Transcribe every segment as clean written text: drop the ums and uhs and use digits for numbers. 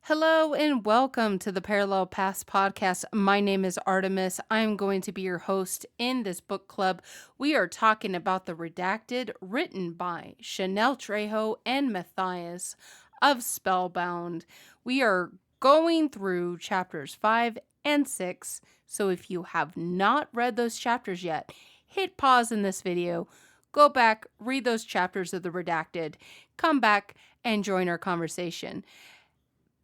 Hello and welcome to the Parallel Paths podcast. My name is Artemis. I'm going to be your host in this book club. We are talking about The Redacted, written by Shenelle Trujillo and Matthias of Spellbound. We are going through chapters 5 and 6. So if you have not read those chapters yet, hit pause in this video, go back, read those chapters of The Redacted, come back and join our conversation.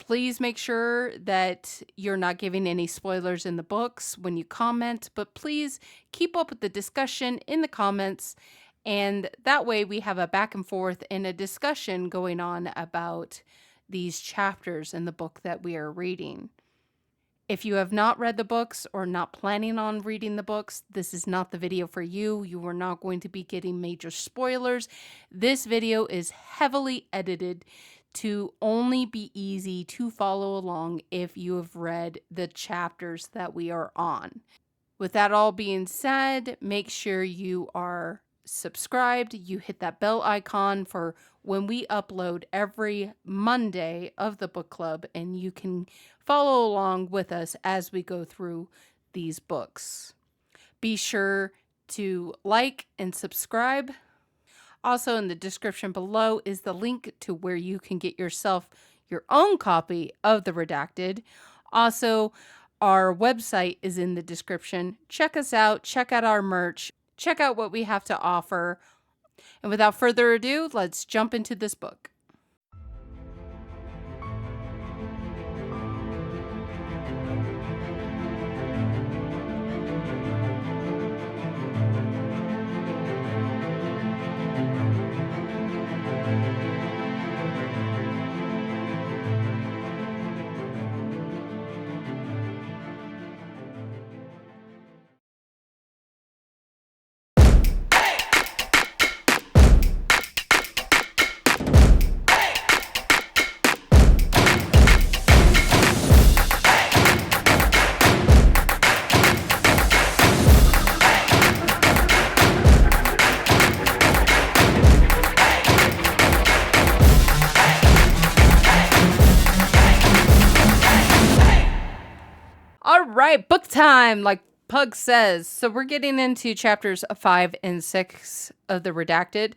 Please make sure that you're not giving any spoilers in the books when you comment, but please keep up with the discussion in the comments, and that way we have a back and forth and a discussion going on about these chapters in the book that we are reading. If you have not read the books or not planning on reading the books, this is not the video for you. You are not going to be getting major spoilers. This video is heavily edited to only be easy to follow along if you have read the chapters that we are on. With that all being said, make sure you are subscribed. You hit that bell icon for when we upload every Monday of the book club, and you can follow along with us as we go through these books. Be sure to like and subscribe. Also, in the description below is the link to where you can get yourself your own copy of The Redacted. Also, our website is in the description. Check us out. Check out our merch. Check out what we have to offer. And without further ado, let's jump into this book. All right, book time, like Pug says. So we're getting into chapters 5 and 6 of The Redacted.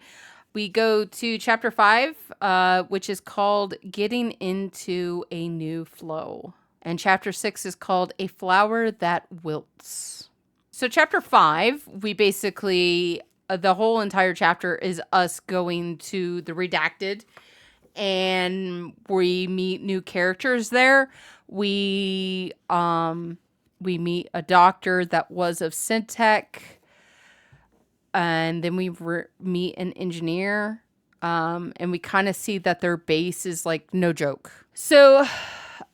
We go to chapter 5, which is called Getting into a New Flow. And chapter 6 is called A Flower That Wilts. So chapter 5, we basically, the whole entire chapter is us going to The Redacted, and we meet new characters there. We meet a doctor that was of Syntech, and then we meet an engineer, and we kind of see that their base is like no joke. So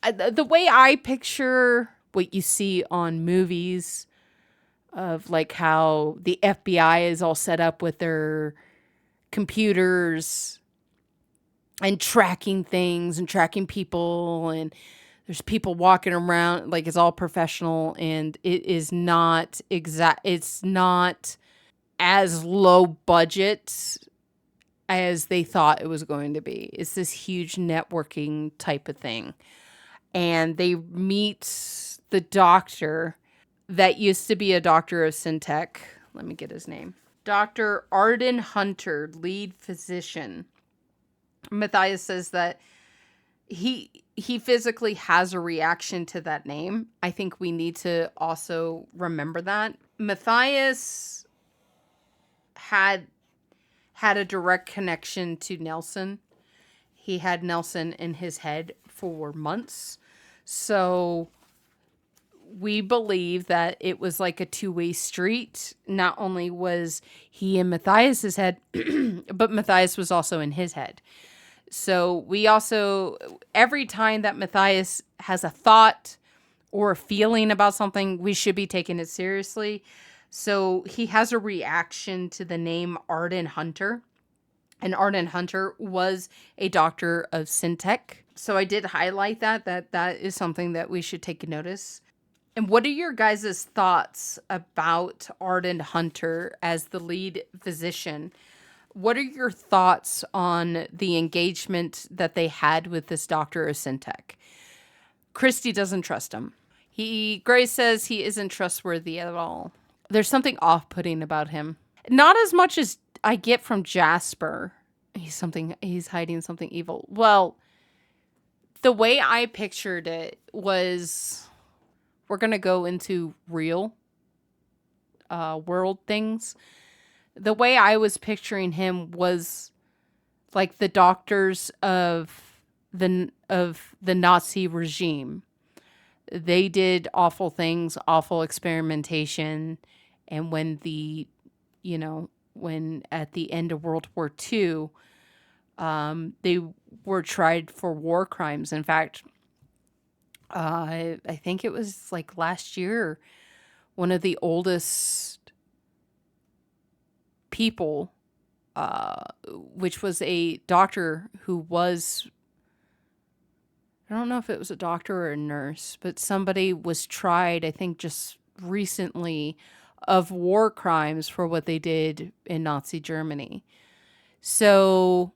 the way I picture what you see on movies of like how the FBI is all set up with their computers and tracking things and tracking people, and there's people walking around like it's all professional, and it is not it's not as low budget as they thought it was going to be. It's this huge networking type of thing. And they meet the doctor that used to be a doctor of Syntech. Let me get his name. Dr. Arden Hunter, lead physician. Matthias says that he physically has a reaction to that name. I think we need to also remember that. Matthias had a direct connection to Nelson. He had Nelson in his head for months. So we believe that it was like a two-way street. Not only was he in Matthias's head, but Matthias was also in his head. So we also, every time that Matthias has a thought or a feeling about something, we should be taking it seriously. So he has a reaction to the name Arden Hunter. And Arden Hunter was a doctor of Syntech. So I did highlight that is something that we should take notice. And what are your guys' thoughts about Arden Hunter as the lead physician? What are your thoughts on the engagement that they had with this Dr. Osintek? Christy doesn't trust him. Grace says he isn't trustworthy at all. There's something off-putting about him. Not as much as I get from Jasper. He's hiding something evil. Well, the way I pictured it was, we're going to go into real world things. The way I was picturing him was like the doctors of the Nazi regime. They did awful things, awful experimentation, and when at the end of World War II, they were tried for war crimes. In fact, I think it was like last year, one of the oldest people, which was a doctor who was, I don't know if it was a doctor or a nurse, but somebody was tried, I think just recently, of war crimes for what they did in Nazi Germany. So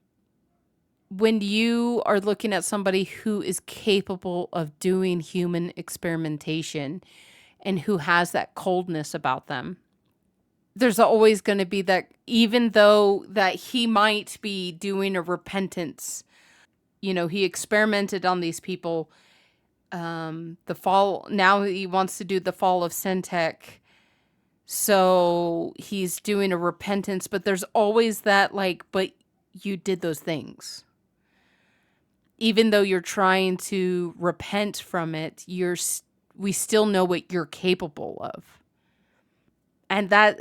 when you are looking at somebody who is capable of doing human experimentation and who has that coldness about them, there's always going to be that, even though that he might be doing a repentance, he experimented on these people. Now he wants to do the fall of Centec. So he's doing a repentance, but there's always that, but you did those things. Even though you're trying to repent from it, we still know what you're capable of. And that,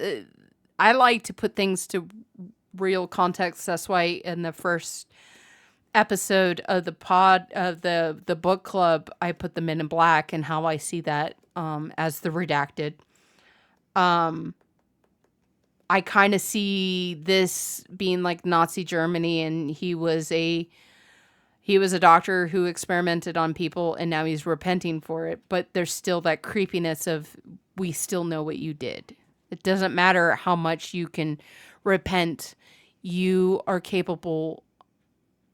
I like to put things to real context. That's why in the first episode of the book club, I put the Men in Black and how I see that as the redacted. I kind of see this being like Nazi Germany, and he was a doctor who experimented on people, and now he's repenting for it. But there's still that creepiness of, we still know what you did. It doesn't matter how much you can repent. You are capable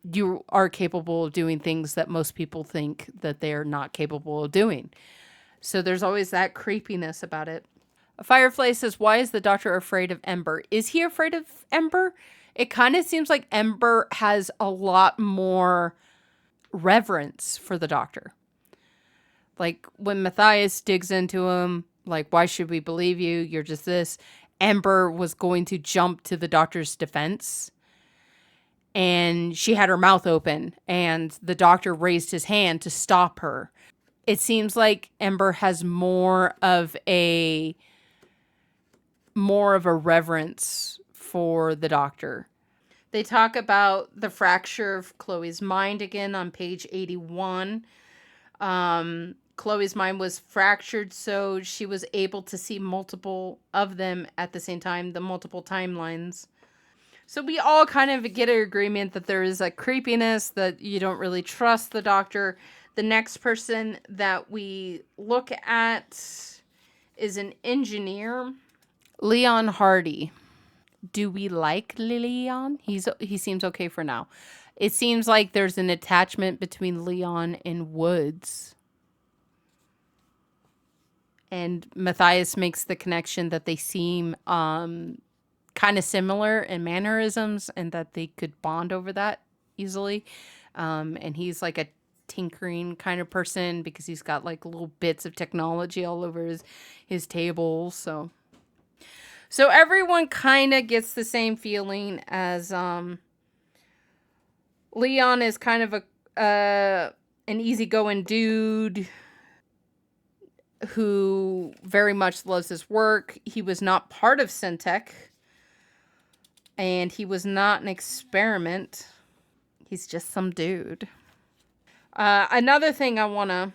of doing things that most people think that they're not capable of doing. So there's always that creepiness about it. Firefly says, why is the doctor afraid of Ember? Is he afraid of Ember? It kind of seems like Ember has a lot more reverence for the doctor. Like when Matthias digs into him, like, why should we believe you? You're just this. Ember was going to jump to the doctor's defense, and she had her mouth open, and the doctor raised his hand to stop her. It seems like Ember has more of a reverence for the doctor. They talk about the fracture of Chloe's mind again on page 81. Chloe's mind was fractured, so she was able to see multiple of them at the same time, the multiple timelines. So we all kind of get an agreement that there is a creepiness, that you don't really trust the doctor. The next person that we look at is an engineer, Leon Hardy. Do we like Leon? He seems okay for now. It seems like there's an attachment between Leon and Woods. And Matthias makes the connection that they seem kind of similar in mannerisms, and that they could bond over that easily. And he's like a tinkering kind of person, because he's got like little bits of technology all over his table. So everyone kind of gets the same feeling as Leon is kind of an easygoing dude who very much loves his work. He was not part of Centec, and he was not an experiment. He's just some dude. Another thing that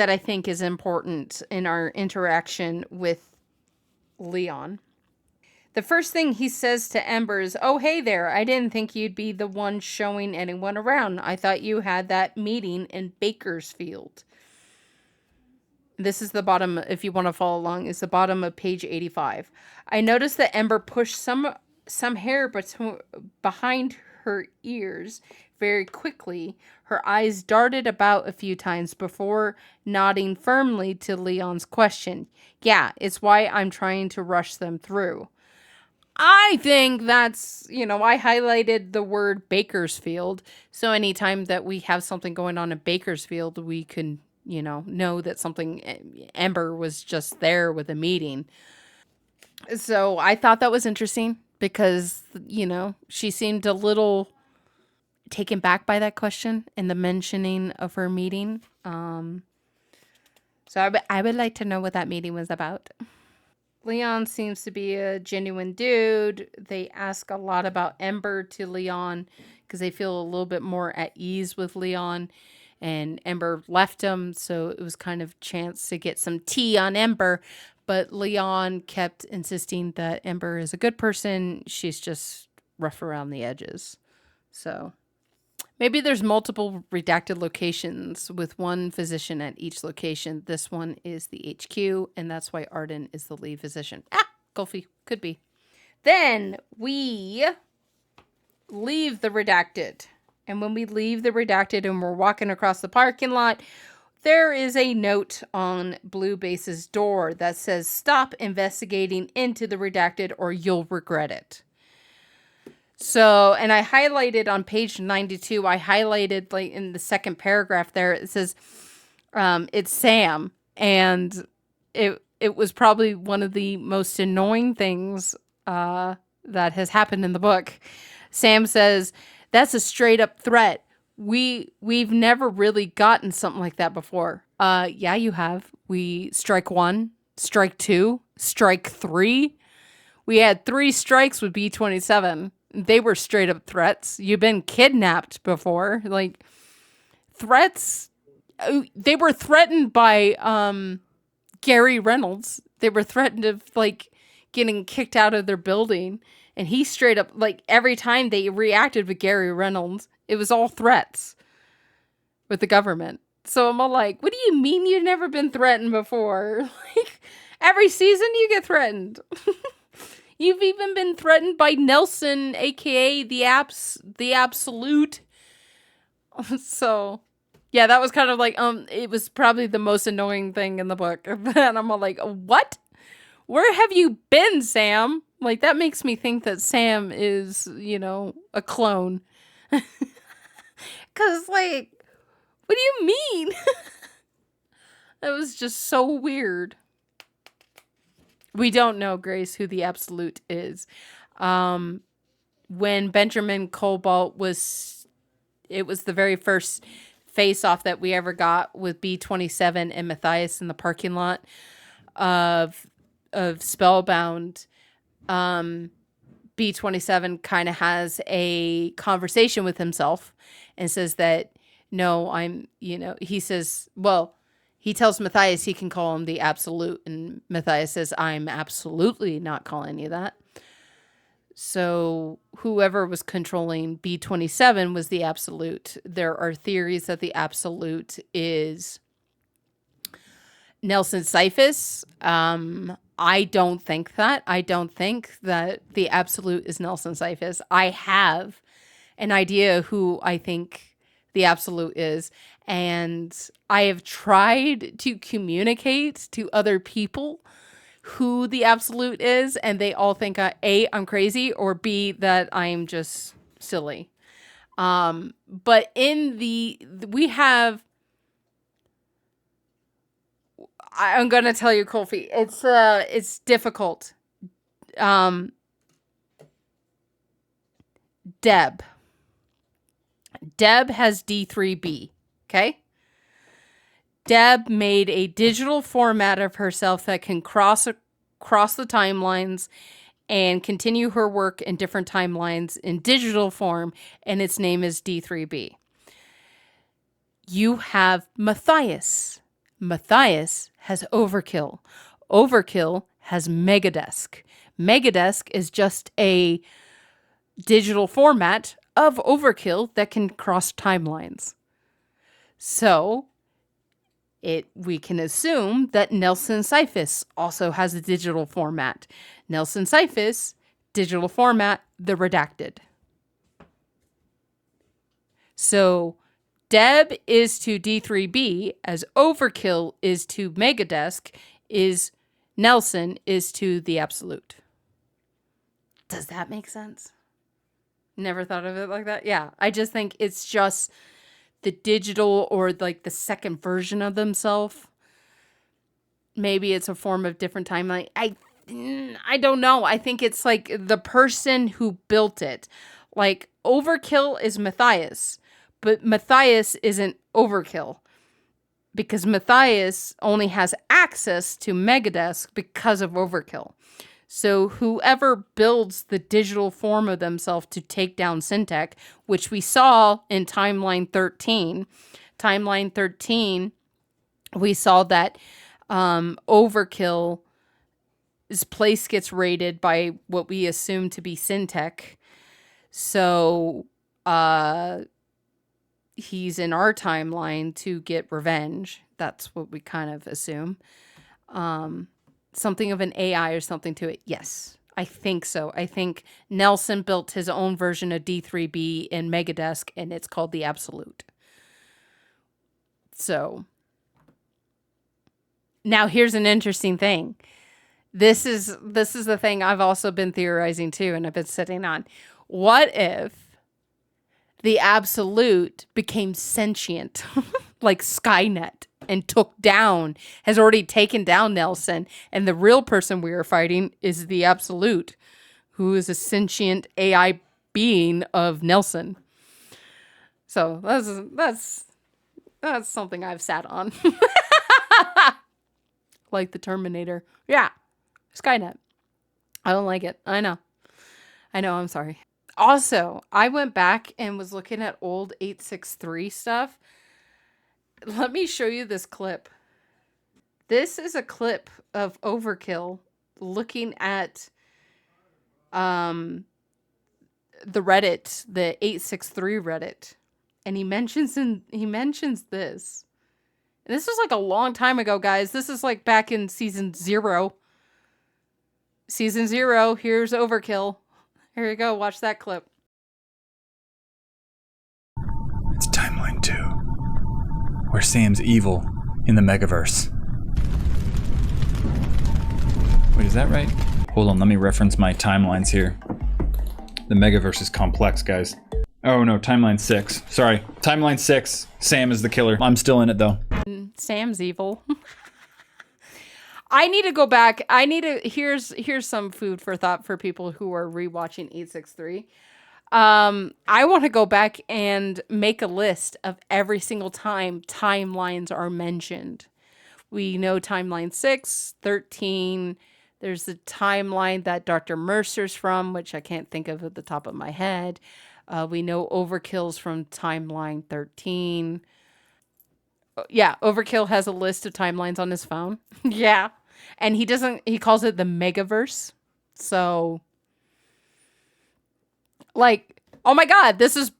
I think is important in our interaction with Leon. The first thing he says to Ember is, oh, hey there, I didn't think you'd be the one showing anyone around. I thought you had that meeting in Bakersfield. This is the bottom, if you want to follow along, is the bottom of page 85. I noticed that Ember pushed some some hair behind her ears. Very quickly, her eyes darted about a few times before nodding firmly to Leon's question. Yeah, it's why I'm trying to rush them through. I think that's, I highlighted the word Bakersfield. So anytime that we have something going on in Bakersfield, we can, know that Ember was just there with a meeting. So I thought that was interesting because, she seemed a little taken back by that question and the mentioning of her meeting. So I would like to know what that meeting was about. Leon seems to be a genuine dude. They ask a lot about Ember to Leon because they feel a little bit more at ease with Leon. And Ember left him, so it was kind of a chance to get some tea on Ember. But Leon kept insisting that Ember is a good person. She's just rough around the edges. So maybe there's multiple redacted locations with one physician at each location. This one is the HQ, and that's why Arden is the lead physician. Golfy. Could be. Then we leave the redacted. And when we leave the redacted and we're walking across the parking lot, there is a note on Blue Base's door that says, "Stop investigating into the redacted or you'll regret it." So, and I highlighted on page 92, I highlighted like in the second paragraph there, it says, it's Sam. And it was probably one of the most annoying things that has happened in the book. Sam says, "That's a straight up threat. We've never really gotten something like that before." Yeah, you have. We strike 1, strike 2, strike 3. We had 3 strikes with B-27. They were straight up threats. You've been kidnapped before. Like, threats. They were threatened by Gary Reynolds. They were threatened of, like, getting kicked out of their building. And he straight up, like, every time they reacted with Gary Reynolds, it was all threats with the government. So I'm all like, what do you mean you've never been threatened before? Like, every season you get threatened. You've even been threatened by Nelson, aka the Absolute. So, yeah, that was kind of like, it was probably the most annoying thing in the book. And I'm all like, what? Where have you been, Sam? Like, that makes me think that Sam is, a clone. Because, like, what do you mean? That was just so weird. We don't know, Grace, who the Absolute is. When Benjamin Cobalt it was the very first face-off that we ever got with B-27 and Matthias in the parking lot of Spellbound. B-27 kind of has a conversation with himself and says that, no, he says, well, he tells Matthias he can call him the Absolute, and Matthias says, I'm absolutely not calling you that. So whoever was controlling B-27 was the Absolute. There are theories that the Absolute is Nelson Cyphus. I don't think that. I don't think that the Absolute is Nelson Cyphus. I have an idea who I think the Absolute is, and I have tried to communicate to other people who the Absolute is, and they all think A, I'm crazy, or B, that I'm just silly. But we have, I'm gonna tell you, Kofi, it's difficult. Deb has D3B. Okay. Deb made a digital format of herself that can cross the timelines and continue her work in different timelines in digital form, and its name is D3B. You have Matthias. Matthias has Overkill. Overkill has Megadesk. Megadesk is just a digital format of Overkill that can cross timelines. So we can assume that Nelson Cyphus also has a digital format. Nelson Cyphus digital format, the redacted. So Deb is to D3B as Overkill is to Megadesk, is Nelson is to the Absolute. Does that make sense? Never thought of it like that. Yeah, I just think it's just the digital or like the second version of themselves. Maybe it's a form of different timeline. I don't know. I think it's like the person who built it. Like Overkill is Matthias, but Matthias isn't Overkill because Matthias only has access to Megadesk because of Overkill. So whoever builds the digital form of themselves to take down Syntech, which we saw in Timeline 13, we saw that Overkill's place gets raided by what we assume to be Syntech. So he's in our timeline to get revenge. That's what we kind of assume. Something of an AI or something to it. Yes, I think so. I think Nelson built his own version of D3B in Megadesk, and it's called the Absolute. So now here's an interesting thing. This is the thing I've also been theorizing too, and I've been sitting on. What if the Absolute became sentient, like Skynet, and has already taken down Nelson, and the real person we are fighting is the Absolute, who is a sentient AI being of Nelson. So that's something I've sat on. Like the Terminator. Yeah. Skynet. I don't like it. I know, I'm sorry. Also, I went back and was looking at old 863 stuff. Let me show you this clip. This is a clip of Overkill looking at the Reddit, the 863 Reddit. And he mentions this. And this was like a long time ago, guys. This is like back in season 0. Season 0, here's Overkill. Here you go, watch that clip. It's Timeline 2, where Sam's evil in the Megaverse. Wait, is that right? Hold on, let me reference my timelines here. The Megaverse is complex, guys. Oh no, Timeline 6. Sorry, Timeline 6. Sam is the killer. I'm still in it though. Sam's evil. I need to go back. Here's some food for thought for people who are rewatching 863. I want to go back and make a list of every single time timelines are mentioned. We know timeline 6, 13. There's the timeline that Dr. Mercer's from, which I can't think of at the top of my head. We know Overkill's from timeline 13. Yeah, Overkill has a list of timelines on his phone. Yeah. And he calls it the Megaverse. So, like, oh my God, this is,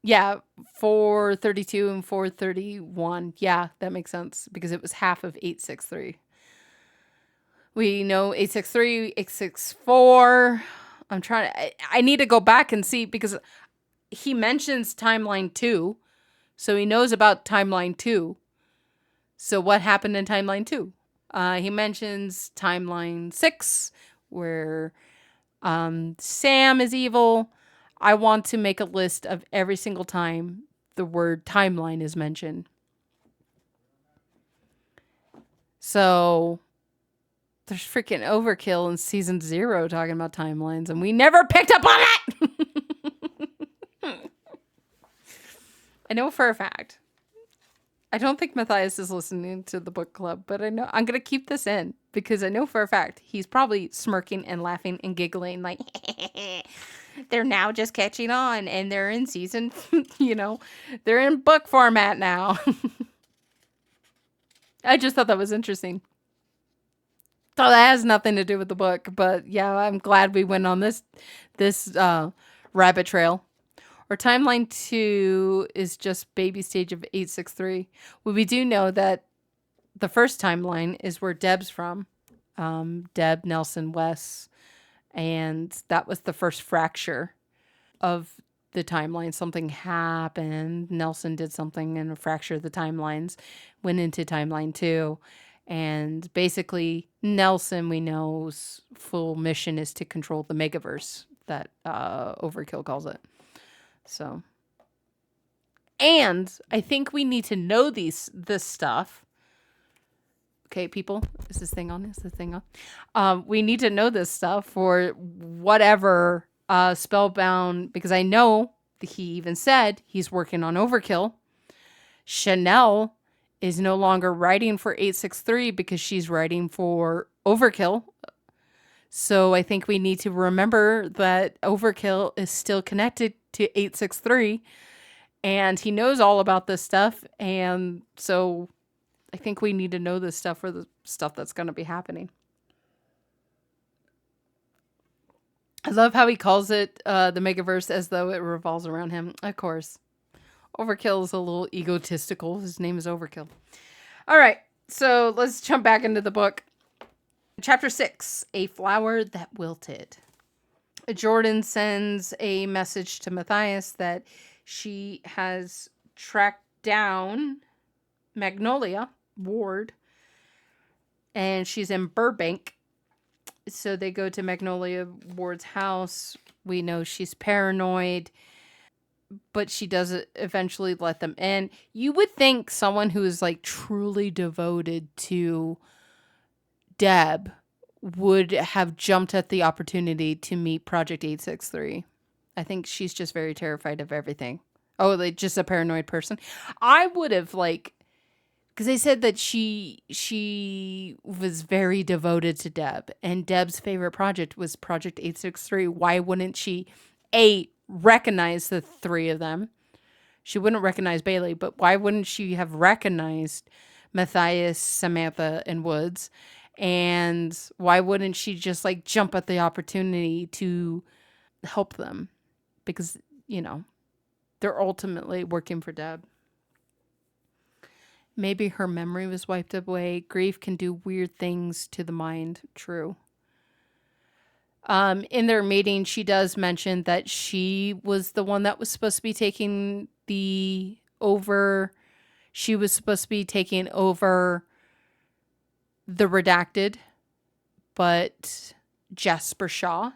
432 and 431. Yeah, that makes sense because it was half of 863. We know 863, 864. I need to go back and see because he mentions timeline 2. So he knows about timeline 2. So what happened in timeline 2? He mentions timeline 6, where Sam is evil. I want to make a list of every single time the word timeline is mentioned. So there's freaking Overkill in season 0 talking about timelines, and we never picked up on it! I know for a fact. I don't think Matthias is listening to the book club, but I know I'm going to keep this in because I know for a fact he's probably smirking and laughing and giggling like, they're now just catching on and they're in season, they're in book format now. I just thought that was interesting. So that has nothing to do with the book, but yeah, I'm glad we went on this rabbit trail. Or timeline 2 is just baby stage of 863. Well, we do know that the first timeline is where Deb's from. Deb, Nelson, Wes, And that was the first fracture of the timeline. Something happened. Nelson did something and fractured the timelines, went into timeline 2. And basically, Nelson, we know's full mission is to control the Megaverse, that Overkill calls it. So, and I think we need to know this stuff. Okay, people, is this thing on? Is this thing on? We need to know this stuff for whatever Spellbound, because I know that he even said he's working on Overkill. Shenelle is no longer writing for 863 because she's writing for Overkill. So I think we need to remember that Overkill is still connected to 863, and he knows all about this stuff. And so I think we need to know this stuff for the stuff that's going to be happening. I love how he calls it the Megaverse as though it revolves around him. Of course. Overkill is a little egotistical. His name is Overkill. All right. So let's jump back into the book. Chapter 6, A Flower That Wilted. Jordan sends a message to Matthias that she has tracked down Magnolia Ward, and she's in Burbank. So they go to Magnolia Ward's house. We know she's paranoid, but she does eventually let them in. You would think someone who is like truly devoted to Deb would have jumped at the opportunity to meet Project 863. I think she's just very terrified of everything. Oh, like just a paranoid person. I would have because they said that she was very devoted to Deb, and Deb's favorite project was Project 863. Why wouldn't she recognize the three of them? She wouldn't recognize Bailey, but why wouldn't she have recognized Matthias, Samantha, and Woods? And why wouldn't she just jump at the opportunity to help them? Because, they're ultimately working for Deb. Maybe her memory was wiped away. Grief can do weird things to the mind. True. In their meeting, she does mention that she was the one that was supposed to be taking she was supposed to be taking over the Redacted, but Jasper Shaw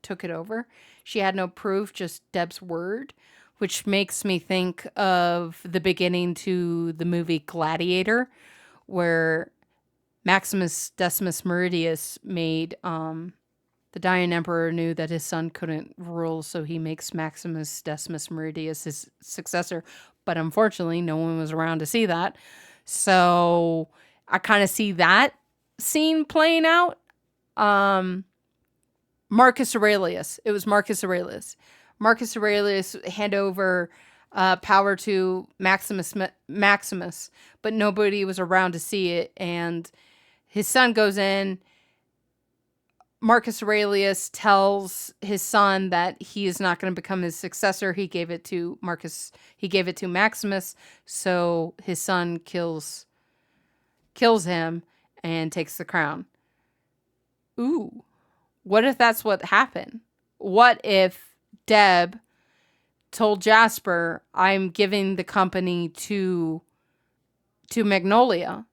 took it over. She had no proof, just Deb's word, which makes me think of the beginning to the movie Gladiator, where Maximus Decimus Meridius made the dying emperor knew that his son couldn't rule, so he makes Maximus Decimus Meridius his successor. But unfortunately, no one was around to see that. So I kind of see that scene playing out. Marcus Aurelius. It was Marcus Aurelius. Marcus Aurelius hand over power to Maximus, but nobody was around to see it. And his son goes in. Marcus Aurelius tells his son that he is not going to become his successor. He gave it to Maximus. So his son kills him and takes the crown. Ooh, what if that's what happened? What if Deb told Jasper, I'm giving the company to Magnolia,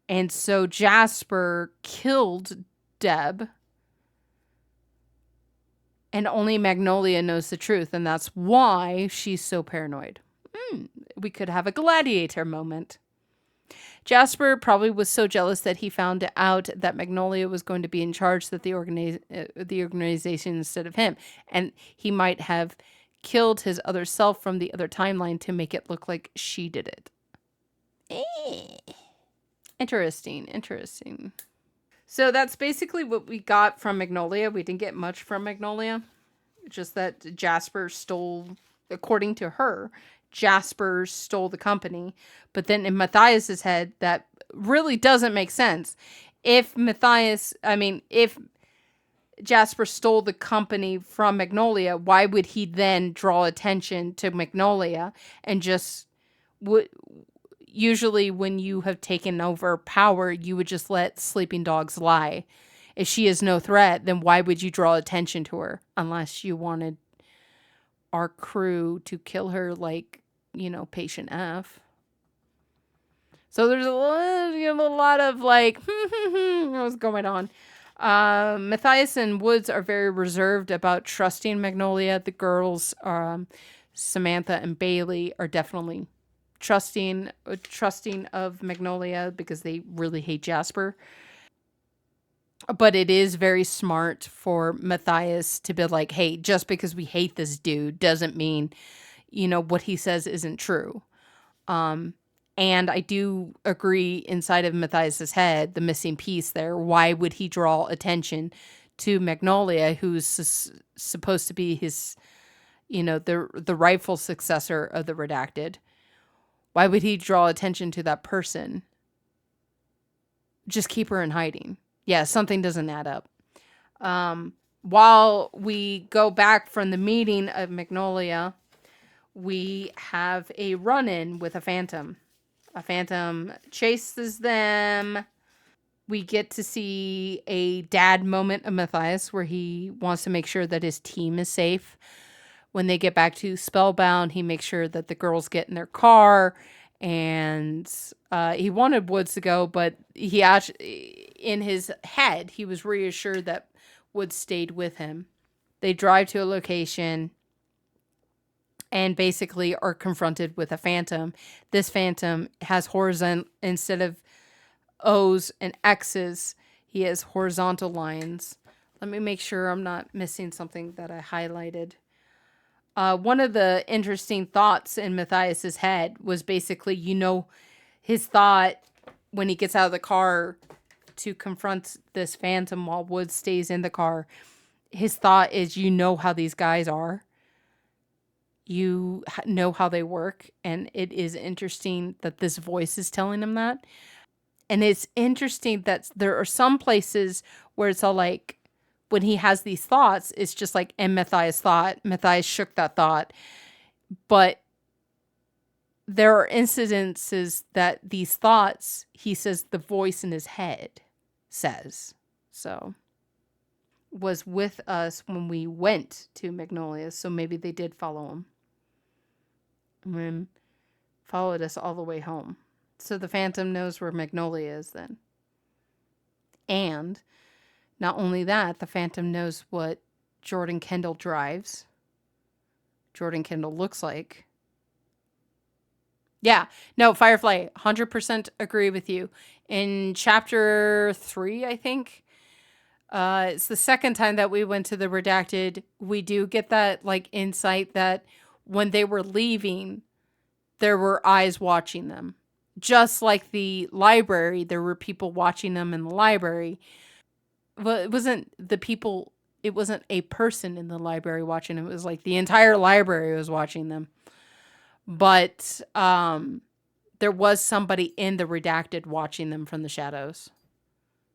and so Jasper killed Deb, and only Magnolia knows the truth, and that's why she's so paranoid. We could have a Gladiator moment. Jasper probably was so jealous that he found out that Magnolia was going to be in charge of the organization instead of him. And he might have killed his other self from the other timeline to make it look like she did it. Interesting. So that's basically what we got from Magnolia. We didn't get much from Magnolia. Just that Jasper stole, according to her, Jasper stole the company. But then in Matthias's head, that really doesn't make sense. If Jasper stole the company from Magnolia, why would he then draw attention to Magnolia and just usually when you have taken over power, you would just let sleeping dogs lie. If she is no threat, then why would you draw attention to her unless you wanted our crew to kill her like, Patient F? So there's a lot of like, what's going on? Matthias and Woods are very reserved about trusting Magnolia. The girls, Samantha and Bailey, are definitely trusting of Magnolia because they really hate Jasper. But it is very smart for Matthias to be like, hey, just because we hate this dude doesn't mean, what he says isn't true. And I do agree, inside of Matthias's head, the missing piece there. Why would he draw attention to Magnolia, who's supposed to be his, the rightful successor of the Redacted? Why would he draw attention to that person? Just keep her in hiding. Yeah, something doesn't add up. While we go back from the meeting of Magnolia, we have a run-in with a phantom. A phantom chases them. We get to see a dad moment of Matthias where he wants to make sure that his team is safe. When they get back to Spellbound, he makes sure that the girls get in their car. And he wanted Woods to go, but he actually, in his head, he was reassured that Woods stayed with him. They drive to a location and basically are confronted with a phantom. This phantom has horizontal, instead of O's and X's, he has horizontal lines. Let me make sure I'm not missing something that I highlighted. One of the interesting thoughts in Matthias's head was basically, his thought when he gets out of the car to confront this phantom while Woods stays in the car. His thought is, how these guys are. You know how they work. And it is interesting that this voice is telling him that. And it's interesting that there are some places where it's all like, when he has these thoughts, it's just like, and Matthias thought, Matthias shook that thought. But there are incidences that these thoughts, he says the voice in his head says. So, was with us when we went to Magnolia. So maybe they did follow him. And then followed us all the way home. So the phantom knows where Magnolia is then. And not only that, the phantom knows what Jordan Kendall drives. Jordan Kendall looks like. Yeah, no, Firefly, 100% agree with you. In chapter 3, I think, it's the second time that we went to the Redacted. We do get that like insight that when they were leaving, there were eyes watching them. Just like the library, there were people watching them in the library. Well, it wasn't a person in the library watching them. It was like the entire library was watching them. But there was somebody in the Redacted watching them from the shadows.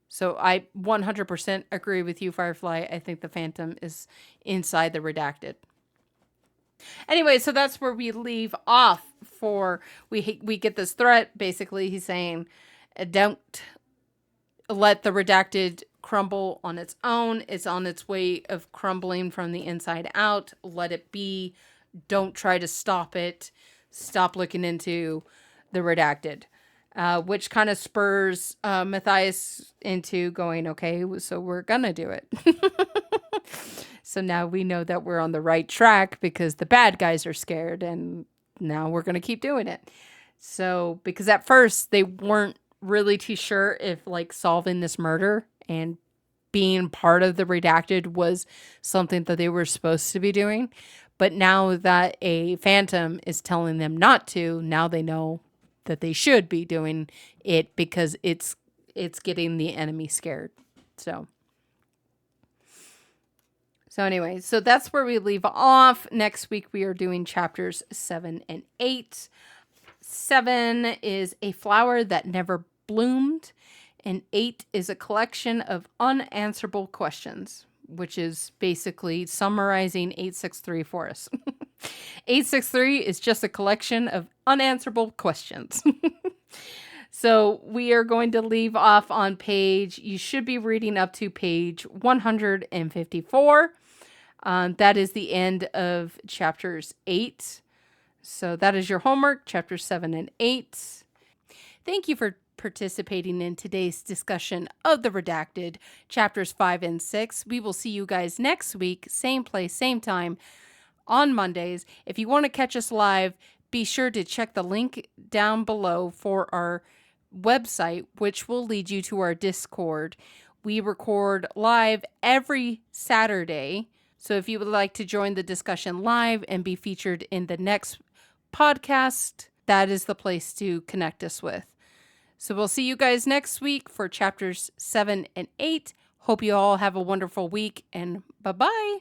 So I 100% agree with you, Firefly. I think the Phantom is inside the Redacted. Anyway, so that's where we leave off we get this threat. Basically, he's saying, don't let the Redacted crumble on its own. It's on its way of crumbling from the inside out. Let it be. Don't try to stop it. Stop looking into the Redacted. Which kind of spurs Matthias into going, okay, so we're gonna do it. So now we know that we're on the right track because the bad guys are scared, and now we're gonna keep doing it. So, because at first they weren't really too sure if like solving this murder and being part of the Redacted was something that they were supposed to be doing. But now that a phantom is telling them not to, now they know that they should be doing it because it's getting the enemy scared. So anyway, so that's where we leave off. Next week we are doing chapters 7 and 8. 7 is a flower that never bloomed, and 8 is a collection of unanswerable questions, which is basically summarizing 863 for us. 863 is just a collection of unanswerable questions. So we are going to leave off on you should be reading up to page 154. That is the end of chapters 8. So that is your homework, chapters 7 and 8. Thank you for participating in today's discussion of the Redacted, chapters 5 and 6. We will see you guys next week, same place, same time, on Mondays. If you want to catch us live, be sure to check the link down below for our website, which will lead you to our Discord. We record live every Saturday. So if you would like to join the discussion live and be featured in the next podcast, that is the place to connect us with. So we'll see you guys next week for chapters 7 and 8. Hope you all have a wonderful week, and bye-bye.